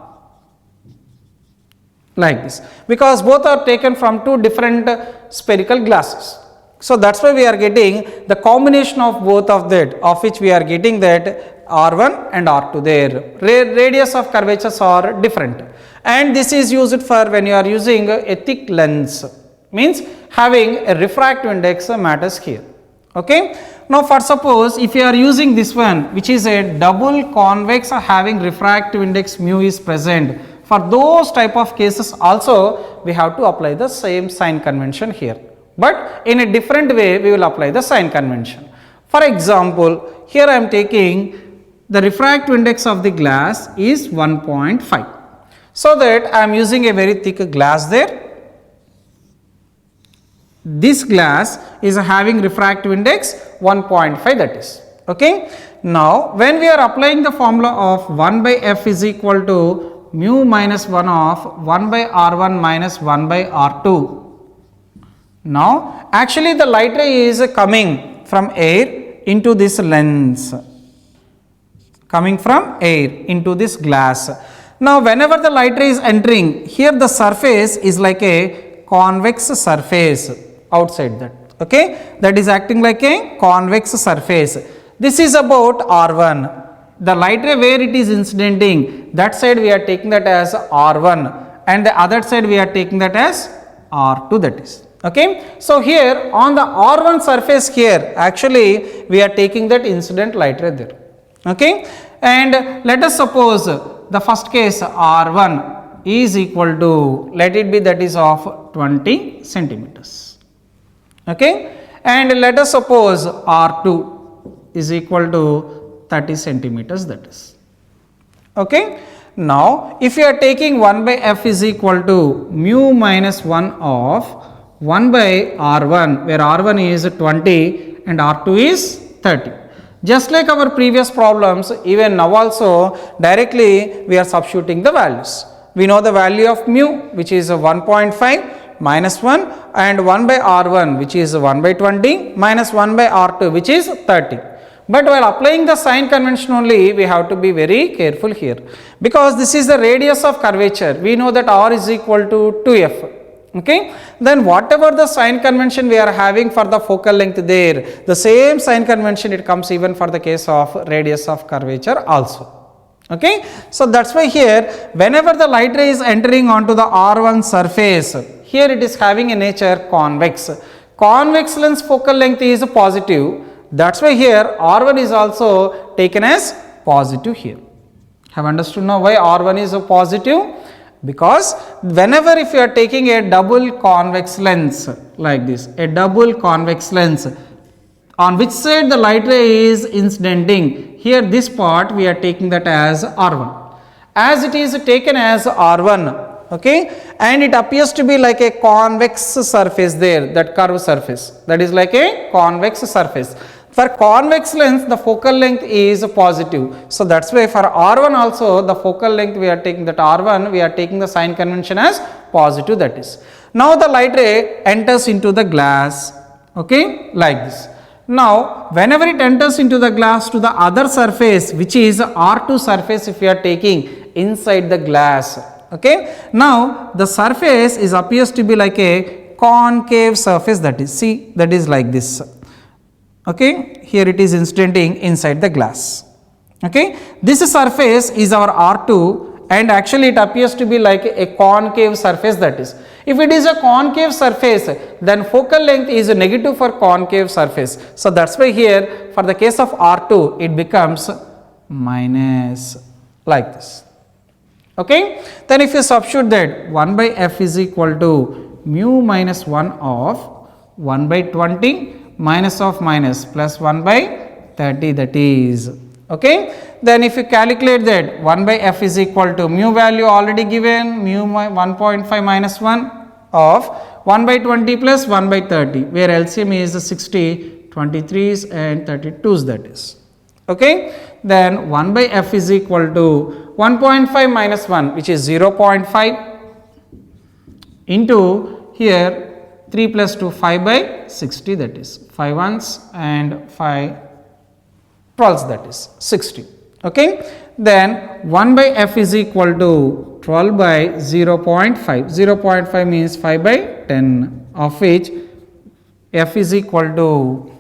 like this, because both are taken from two different spherical glasses. So that's why we are getting the combination of both of that, of which we are getting that r1 and r2 there. Radius of curvatures are different, and this is used for when you are using a thick lens, means having a refractive index matters here. Okay. Now for suppose if you are using this one, which is a double convex having refractive index mu is present, for those type of cases also we have to apply the same sign convention here, but in a different way we will apply the sign convention. For example, here I am taking the refractive index of the glass is 1.5, so that I am using a very thick glass there. This glass is having refractive index 1.5, that is. Okay. Now when we are applying the formula of 1 by f is equal to mu minus 1 of 1 by r1 minus 1 by r2. Now actually the light ray is coming from air into this lens, coming from air into this glass. Now whenever the light ray is entering, here the surface is like a convex surface outside that. Okay, that is acting like a convex surface. This is about r1. The light ray where it is incidenting, that side we are taking that as r1, and the other side we are taking that as r2, that is. Okay. So here on the r1 surface here actually we are taking that incident light ray there. Okay. And let us suppose the first case r1 is equal to, let it be that is of 20 centimeters. Okay. And let us suppose r2 is equal to 30 centimeters, that is. Okay. Now if you are taking 1 by f is equal to mu minus 1 of 1 by R1, where R1 is 20 and R2 is 30. Just like our previous problems, even now also directly we are substituting the values. We know the value of mu, which is 1.5 minus 1, and 1 by R1, which is 1 by 20 minus 1 by R2, which is 30. But while applying the sign convention only, we have to be very careful here, because this is the radius of curvature. We know that R is equal to 2f. Okay, then whatever the sign convention we are having for the focal length there, the same sign convention it comes even for the case of radius of curvature also. Okay, so that's why here whenever the light ray is entering onto the R1 surface, here it is having a nature convex. Convex lens focal length is positive. That's why here R1 is also taken as positive here. Have understood now why R1 is a positive? Because whenever if you are taking a double convex lens like this, a double convex lens, on which side the light ray is incidenting, here this part we are taking that as R1. As it is taken as R1, okay, and it appears to be like a convex surface there, that curved surface, that is like a convex surface. For convex lens, the focal length is positive. So that's why for R1 also, the focal length we are taking that R1, we are taking the sign convention as positive, that is. Now the light ray enters into the glass, okay, like this. Now whenever it enters into the glass to the other surface, which is R2 surface, if we are taking inside the glass, okay. Now the surface is appears to be like a concave surface, that is, see, that is like this. Okay, here it is incidenting inside the glass. Okay, this surface is our R2, and actually it appears to be like a concave surface, that is. If it is a concave surface, then focal length is negative for concave surface. So that's why here for the case of R2 it becomes minus like this. Okay, then if you substitute that 1 by f is equal to mu minus 1 of 1 by 20 minus of minus plus 1 by 30, that is. Okay, then if you calculate that 1 by f is equal to mu value already given, mu 1.5 minus 1 of 1 by 20 plus 1 by 30, where LCM is 60, 23s and 32s, that is. Okay, then 1 by f is equal to 1.5 minus 1, which is 0.5 into here 3 plus 2, 5 by 60, that is 5 ones and 5 12s, that is 60. Okay, then 1 by f is equal to 12 by 0.5. 0.5 means 5 by 10, of which f is equal to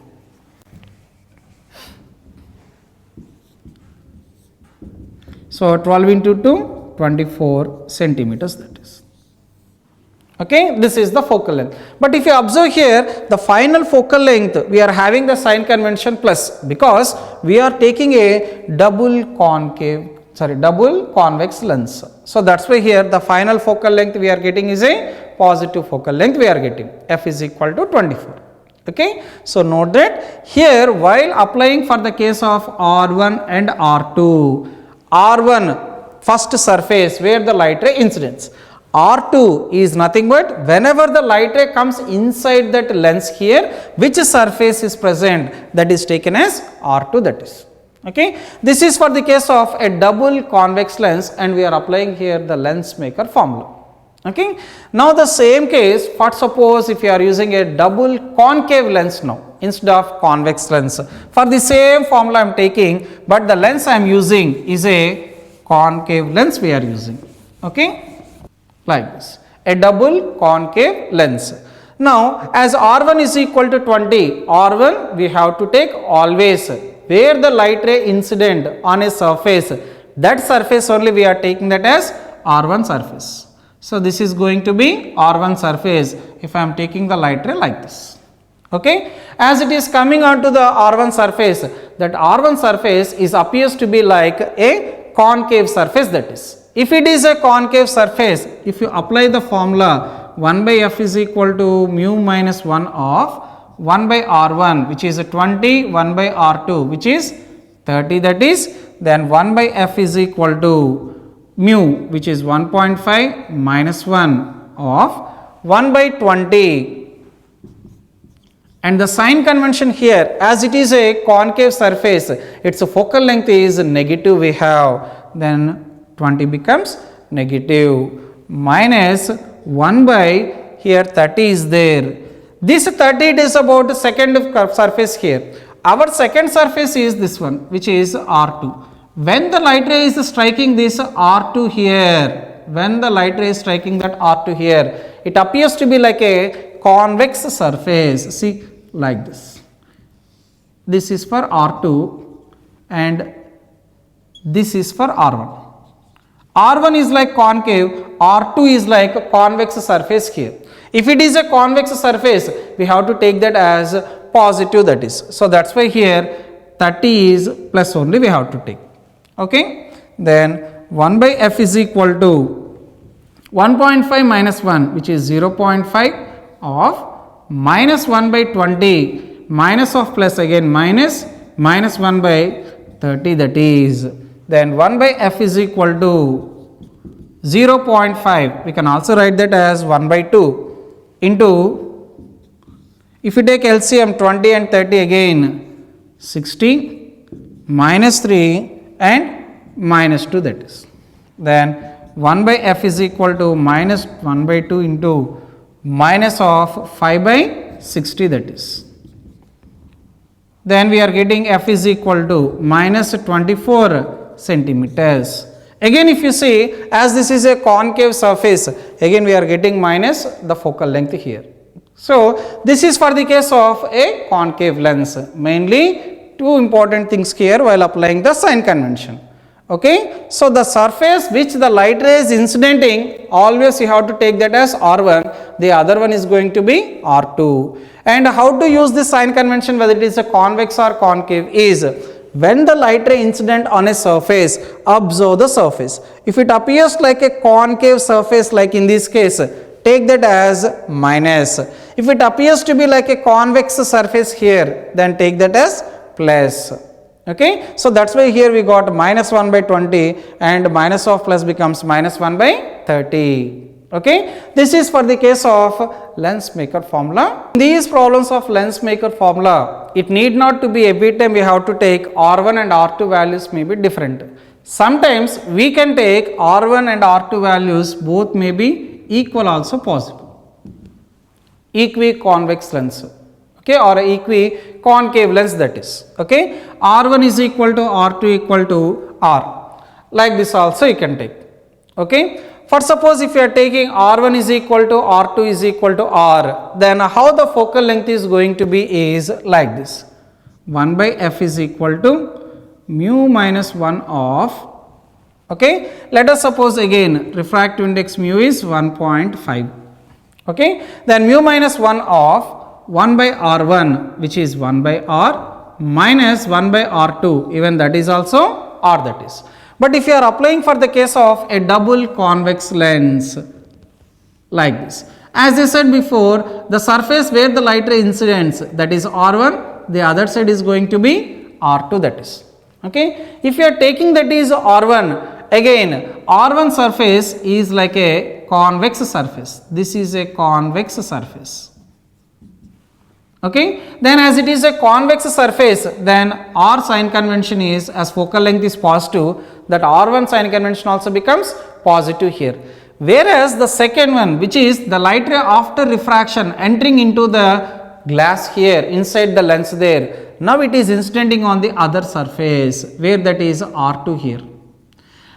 so 12 into 2, 24 centimeters, that is. Okay, this is the focal length. But if you observe here, the final focal length, we are having the sign convention plus, because we are taking a double convex lens. So that's why here the final focal length we are getting is a positive focal length we are getting, f is equal to 24. Okay, so note that here while applying for the case of R1 and R2, R1 first surface where the light ray incidents, R2 is nothing but whenever the light ray comes inside that lens here, which surface is present, that is taken as R2, that is. Okay, this is for the case of a double convex lens, and we are applying here the lens maker formula. Okay, now the same case, for suppose if you are using a double concave lens now instead of convex lens, for the same formula I am taking, but the lens I am using is a concave lens we are using. Okay, like this, a double concave lens. Now as R1 is equal to 20, R1 we have to take always where the light ray incident on a surface, that surface only we are taking that as R1 surface. So this is going to be R1 surface if I am taking the light ray like this. Okay, as it is coming onto the R1 surface, that R1 surface is appears to be like a concave surface, that is. If it is a concave surface, if you apply the formula 1 by f is equal to mu minus 1 of 1 by R1, which is 20, 1 by R2, which is 30, that is, then 1 by f is equal to mu, which is 1.5 minus 1 of 1 by 20 And the sign convention here, as it is a concave surface, its focal length is negative we have, then 20 becomes negative minus 1 by here 30 is there. This 30 it is about second surface here. Our second surface is this one, which is R2. When the light ray is striking this R2 here, when the light ray is striking that R2 here, it appears to be like a convex surface. See, like this. This is for R2 and this is for R1. R1 is like concave, R2 is like a convex surface here. If it is a convex surface, we have to take that as positive, that is. So, that is why here 30 is plus only we have to take. Okay. Then 1 by f is equal to 1.5 minus 1, which is 0.5 of minus 1 by 20 minus of plus again minus 1 by 30, that is. Then 1 by f is equal to 0.5. We can also write that as 1 by 2 into, if you take LCM 20 and 30 again, 60 minus 3 and minus 2, that is. Then 1 by f is equal to minus 1 by 2 into minus of 5 by 60, that is. Then we are getting f is equal to minus 24 centimeters. Again, if you see, as this is a concave surface, again we are getting minus the focal length here. So, this is for the case of a concave lens. Mainly two important things here while applying the sign convention. Okay. So, the surface which the light ray is incidenting, always you have to take that as R1, the other one is going to be R2. And how to use this sign convention, whether it is a convex or concave, is when the light ray incident on a surface, observe the surface. If it appears like a concave surface, like in this case, take that as minus. If it appears to be like a convex surface here, then take that as plus. Okay. So, that is why here we got minus 1 by 20 and minus of plus becomes minus 1 by 30. Okay. This is for the case of lens maker formula. These problems of lens maker formula, it need not to be every time we have to take R1 and R2 values may be different. Sometimes we can take R1 and R2 values both may be equal also possible. Equiconvex lens, okay, or equiconcave lens, that is. Okay. R1 is equal to R2 equal to R. Like this also you can take. Okay. For suppose if you are taking R1 is equal to R2 is equal to R, then how the focal length is going to be is like this. 1 by f is equal to mu minus 1 of, okay. Let us suppose again refractive index mu is 1.5. Okay. Then mu minus 1 of 1 by R1, which is 1 by R, minus 1 by R2, even that is also R, that is. But if you are applying for the case of a double convex lens, like this, as I said before, the surface where the light ray incidents, that is R1, the other side is going to be R2, that is. Okay. If you are taking that is R1, again R1 surface is like a convex surface. This is a convex surface. Okay. Then as it is a convex surface, then R sign convention is, as focal length is positive, that R1 sign convention also becomes positive here. Whereas the second one, which is the light ray after refraction entering into the glass here inside the lens there, now it is incidenting on the other surface where that is R2 here.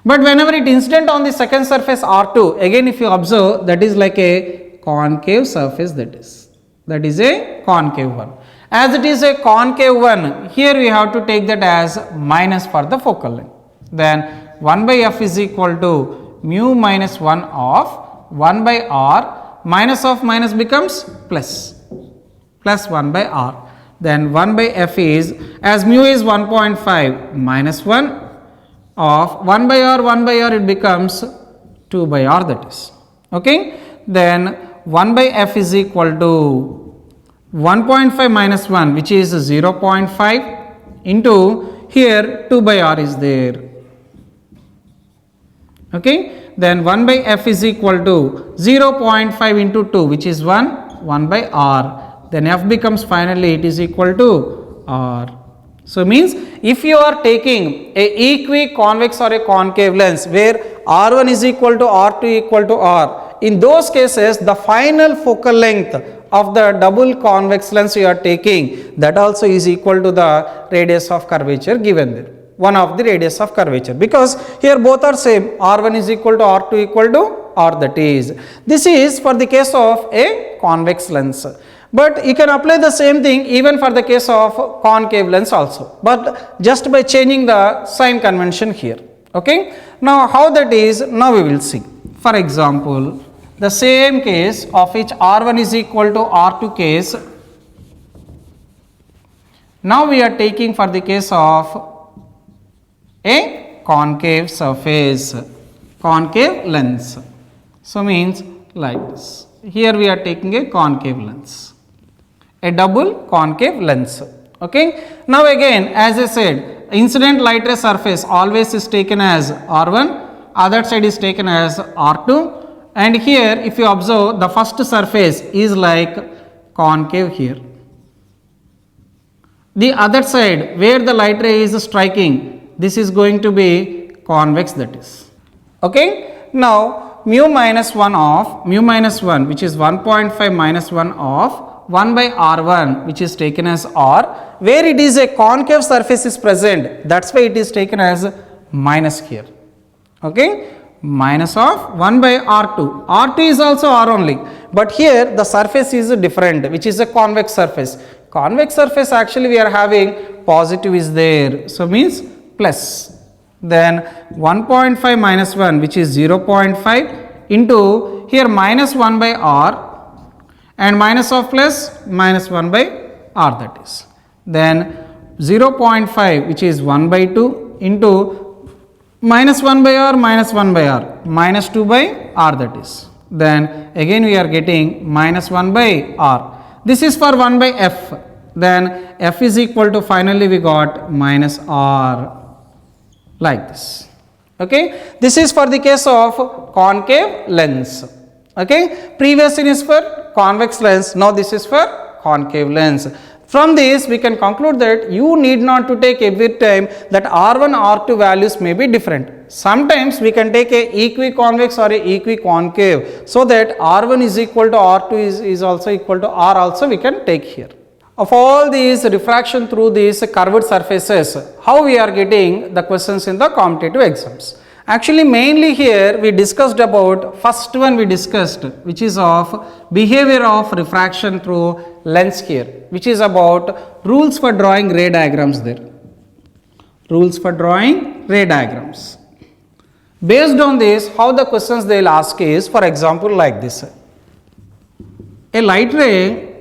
But whenever it incident on the second surface R2, again if you observe, that is like a concave surface, that is a concave one. As it is a concave one, here we have to take that as minus for the focal length. Then 1 by f is equal to mu minus 1 of 1 by r, minus of minus becomes plus 1 by r. Then 1 by f is, as mu is 1.5, minus 1 of 1 by r, it becomes 2 by r, that is. Okay. Then 1 by f is equal to 1.5 minus 1, which is 0.5 into here 2 by r is there. Okay. Then 1 by f is equal to 0.5 into 2, which is 1 by r. then F becomes finally it is equal to R. So means if you are taking a equiconvex or a concave lens where R1 is equal to R2 equal to R, in those cases the final focal length of the double convex lens you are taking, that also is equal to the radius of curvature given there, one of the radius of curvature, because here both are same, R1 is equal to R2 equal to R, that is. This is for the case of a convex lens. But you can apply the same thing even for the case of concave lens also, but just by changing the sign convention here. Okay. Now how that is, now we will see. For example, the same case of which R1 is equal to R2 case, now we are taking for the case of a concave surface, concave lens. So means like this, here we are taking a concave lens, a double concave lens. Okay. Now again, as I said, incident light ray surface always is taken as R1, other side is taken as R2, and here if you observe the first surface is like concave here. The other side where the light ray is striking, this is going to be convex, that is. Okay. Now mu minus 1 of mu minus 1, which is 1.5 minus 1 of 1 by R1, which is taken as R, where it is a concave surface is present, that is why it is taken as minus here. Okay. Minus of 1 by R2. R2 is also R only, but here the surface is different, which is a convex surface. Convex surface actually we are having positive is there, so means plus. Then 1.5 minus 1, which is 0.5 into here minus 1 by R, and minus of plus minus 1 by R, that is. Then 0.5, which is 1 by 2 into minus 1 by R minus 1 by R, minus 2 by R, that is. Then again we are getting minus 1 by R. This is for 1 by F. Then F is equal to finally we got minus R, like this. Okay. This is for the case of concave lens. Okay. Previous one is for convex lens, now this is for concave lens. From this we can conclude that you need not to take every time that R1, R2 values may be different. Sometimes we can take a equiconvex or a equiconcave, so that R1 is equal to R2 is also equal to R also we can take here. Of all these refraction through these curved surfaces, how we are getting the questions in the competitive exams? Actually mainly here we discussed about, first one we discussed, which is of behavior of refraction through lens here, which is about rules for drawing ray diagrams there. Rules for drawing ray diagrams. Based on this, how the questions they will ask is, for example, like this. A light ray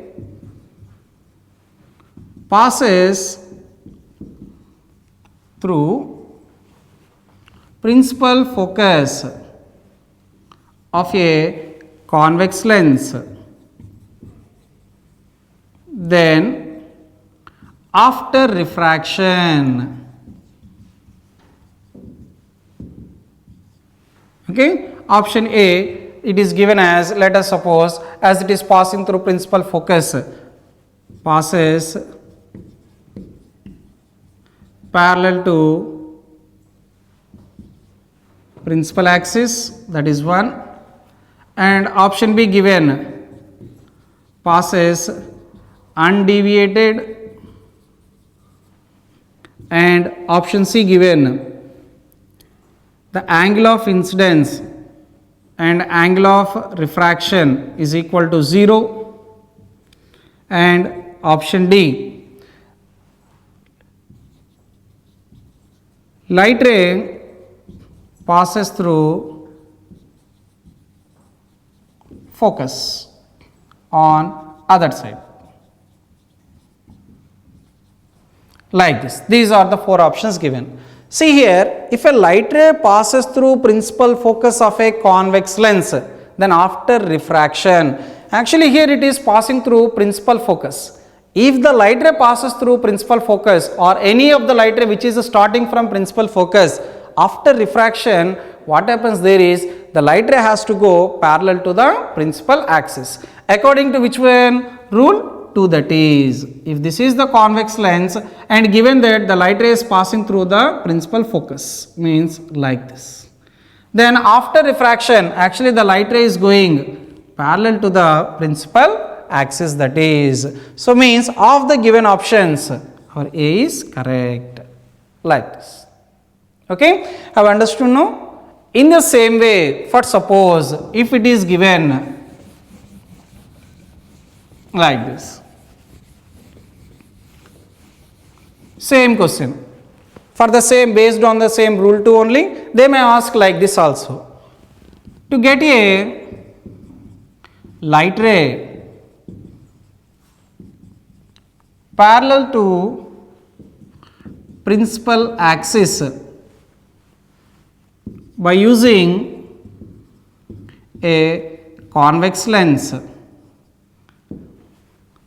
passes through principal focus of a convex lens, then after refraction, okay, option A, it is given as, let us suppose, as it is passing through principal focus, passes parallel to principal axis, that is one, and option B given passes undeviated, and option C given the angle of incidence and angle of refraction is equal to 0, and option D, light ray passes through focus on other side, like this. These are the four options given. See here, if a light ray passes through principal focus of a convex lens, then after refraction, actually here it is passing through principal focus. If the light ray passes through principal focus or any of the light ray which is starting from principal focus, after refraction, what happens there is the light ray has to go parallel to the principal axis. According to which one rule? to that is, if this is the convex lens and given that the light ray is passing through the principal focus, means like this. Then after refraction, actually the light ray is going parallel to the principal axis, that is. So means of the given options, our A is correct, like this. Okay, have understood now? In the same way, for suppose if it is given like this, same question, for the same, based on the same rule 2 only, they may ask like this also. To get a light ray parallel to principal axis by using a convex lens,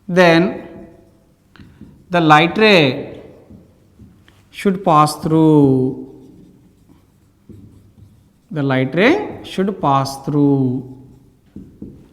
then the light ray should pass through,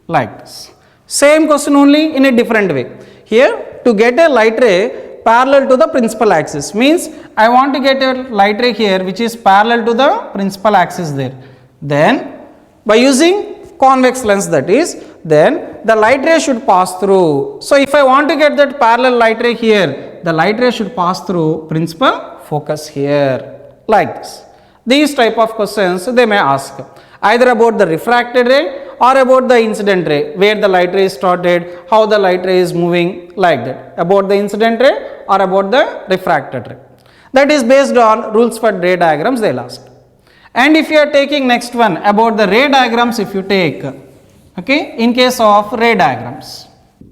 like this. Same question only in a different way. Here, to get a light ray parallel to the principal axis, means I want to get a light ray here which is parallel to the principal axis there. Then by using convex lens, that is, then the light ray should pass through. So if I want to get that parallel light ray here, the light ray should pass through principal focus here, like this. These type of questions they may ask either about the refracted ray or about the incident ray, where the light ray started, how the light ray is moving, like that, about the incident ray or about the refracted ray. That is based on rules for ray diagrams they will ask. And if you are taking next one about the ray diagrams, if you take, okay, in case of ray diagrams,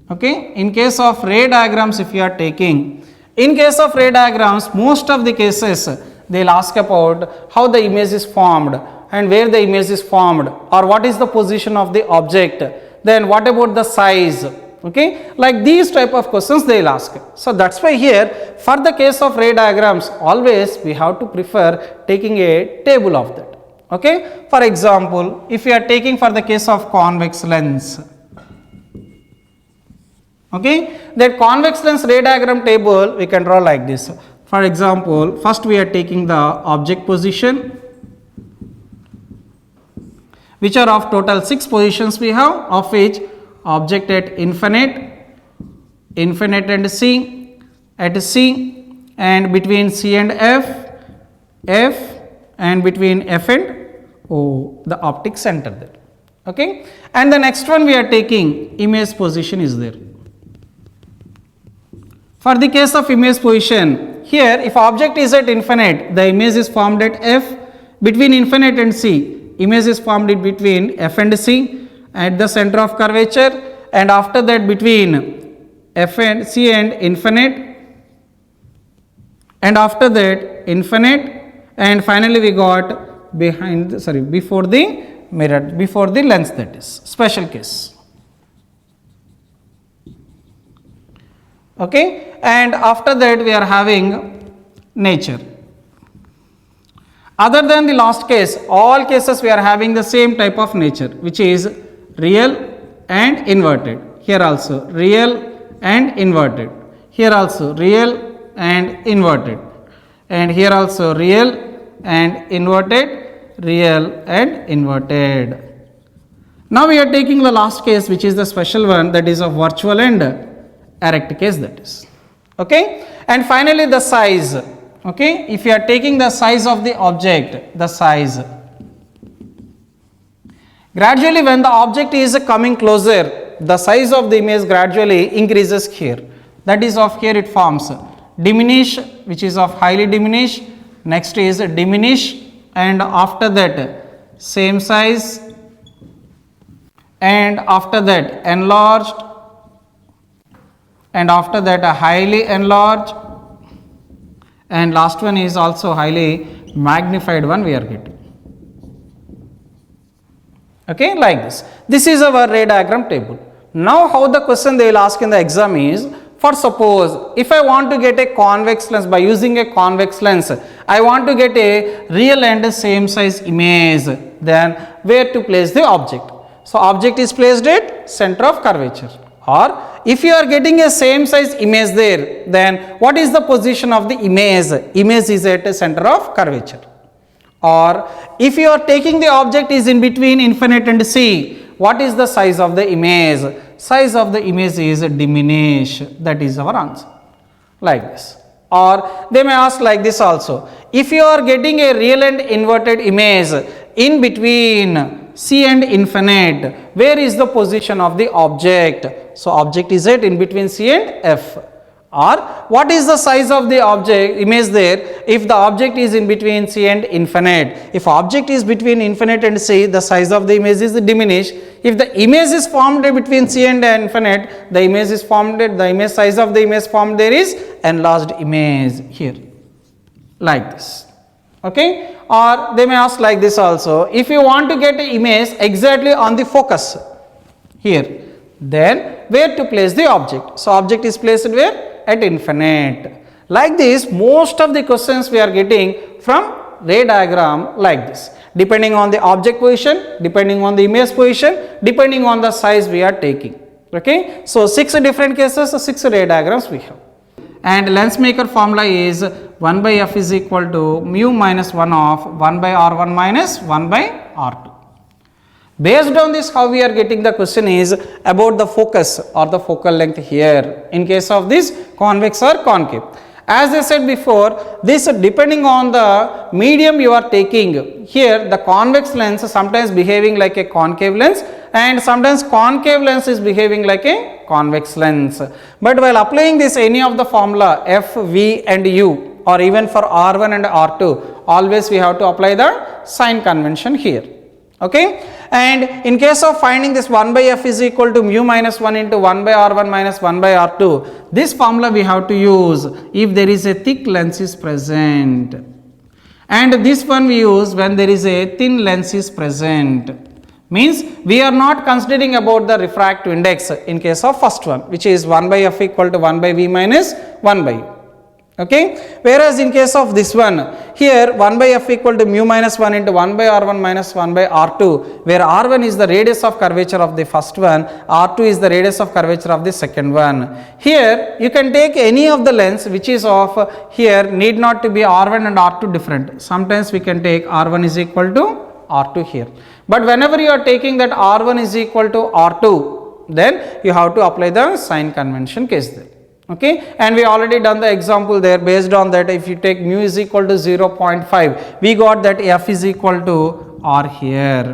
okay, in case of ray diagrams if you are taking, in case of ray diagrams, most of the cases they will ask about how the image is formed and where the image is formed, or what is the position of the object, then what about the size, okay, like these type of questions they will ask. So that's why here for the case of ray diagrams always we have to prefer taking a table of that. Okay, for example, if you are taking for the case of convex lens, okay, that convex lens ray diagram table we can draw like this. For example, first we are taking the object position, which are of total 6 positions we have, of which object at infinite and C, at C, and between C and F, and between F and O, the optic center there. Okay, and the next one we are taking image position is there. For the case of image position, here if object is at infinite, the image is formed at F, between infinite and C, image is formed in between F and C at the center of curvature, and after that between F and C and infinite, and after that infinite, and finally we got before the mirror, before the lens, that is special case. Okay, and after that we are having nature. Other than the last case, all cases we are having the same type of nature, which is real and inverted. Here also real and inverted. Here also real and inverted. And here also real and inverted, real and inverted. Now we are taking the last case, which is the special one, that is of virtual and erect case, that is. Okay, and finally the size. Okay, if you are taking the size of the object, the size, gradually when the object is coming closer, the size of the image gradually increases here. That is of here it forms diminish, which is of highly diminish, next is diminish, and after that same size, and after that enlarged, and after that a highly enlarged, and last one is also highly magnified one we are getting. Okay, like this. This is our ray diagram table. Now how the question they will ask in the exam is, for suppose if I want to get a convex lens, by using a convex lens I want to get a real and same size image, then where to place the object? So object is placed at center of curvature, or if you are getting a same size image there, then what is the position of the image? Image is at the center of curvature. Or if you are taking the object is in between infinite and C, what is the size of the image? Size of the image is diminish. That is our answer. Like this. Or they may ask like this also. If you are getting a real and inverted image in between C and infinite, where is the position of the object? So object is at in between C and F. Or what is the size of the object image there if the object is in between C and infinite? If object is between infinite and C, the size of the image is diminished. If the image is formed between C and infinite, the image is formed, the image size of the image formed there is enlarged image here, like this. Okay? Or they may ask like this also. If you want to get an image exactly on the focus here, then where to place the object? So object is placed where? At infinite. Like this, most of the questions we are getting from ray diagram like this, depending on the object position, depending on the image position, depending on the size we are taking. Okay, so 6 different cases, 6 ray diagrams we have. And lens maker formula is 1 by f is equal to mu minus 1 of 1 by r1 minus 1 by r2. Based on this, how we are getting the question is about the focus or the focal length here in case of this convex or concave. As I said before, this depending on the medium you are taking, here the convex lens sometimes behaving like a concave lens and sometimes concave lens is behaving like a convex lens. But while applying this any of the formula f, v and u, or even for r1 and r2, always we have to apply the sign convention here. Okay, and in case of finding this 1 by f is equal to mu minus 1 into 1 by r1 minus 1 by r2, this formula we have to use if there is a thick lens is present, and this one we use when there is a thin lens is present. Means we are not considering about the refractive index in case of first one, which is 1 by f equal to 1 by v minus 1 by u. Okay, whereas in case of this one, here 1 by f equal to mu minus 1 into 1 by r1 minus 1 by r2, where r1 is the radius of curvature of the first one, r2 is the radius of curvature of the second one. Here you can take any of the lens which is of here need not to be r1 and r2 different. Sometimes we can take r1 is equal to r2 here. But whenever you are taking that r1 is equal to r2, then you have to apply the sign convention case there. Okay, and we already done the example there. Based on that, if you take mu is equal to 0.5, we got that f is equal to r here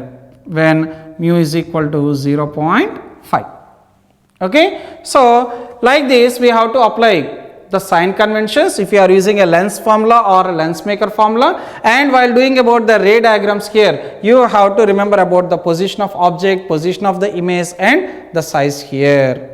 when mu is equal to 0.5. Okay, so like this we have to apply the sign conventions if you are using a lens formula or a lens maker formula, and while doing about the ray diagrams here, you have to remember about the position of object, position of the image and the size here.